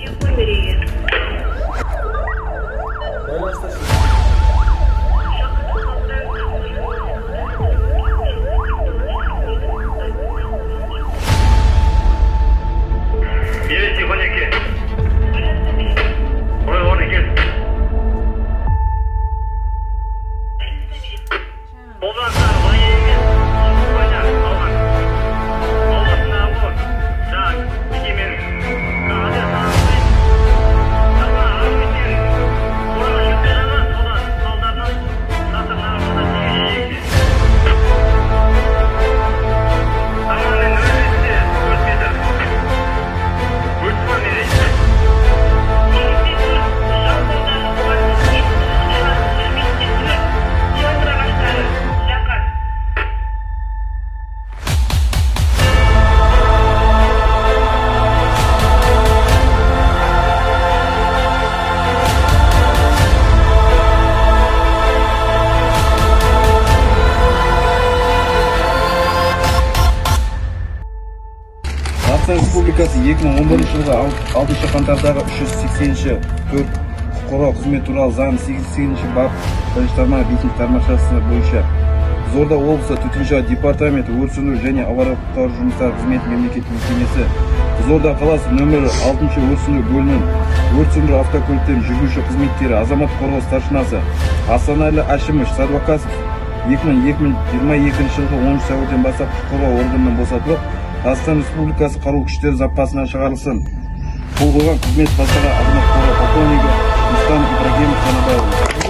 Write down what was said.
Телефон берейин. Қазақстан Республикасы 2011 жылғы 6 қаңтардағы 380-4 құқық қорғау қызметі туралы заң 8-8 бап 1-тармағы 5 тармақшасы бойынша Қызылорда облысы төтенше департаменті өрт сөндіру және авариялық-құтқару жұмыстары қызметі мемлекеттік мекемесі Қызылорда қаласы нөмірі 6-шы өрт сөндіру бөлімінің өрт сөндіру автокөліктерінің жүргізуші қызметкері азаматтық қорғау старшинасы Асанәлі Әшімов Садуақасов 2022 жылғы 10 сәуірден бастап құқық қорғау органынан босатылып, Қазақстан Республикасы қарулы күштері запасынан шығарылсын. Қол қойған қызмет бастығы азаматтық қорғау полковнигі Мұстан Ибрагимов Жанабаев.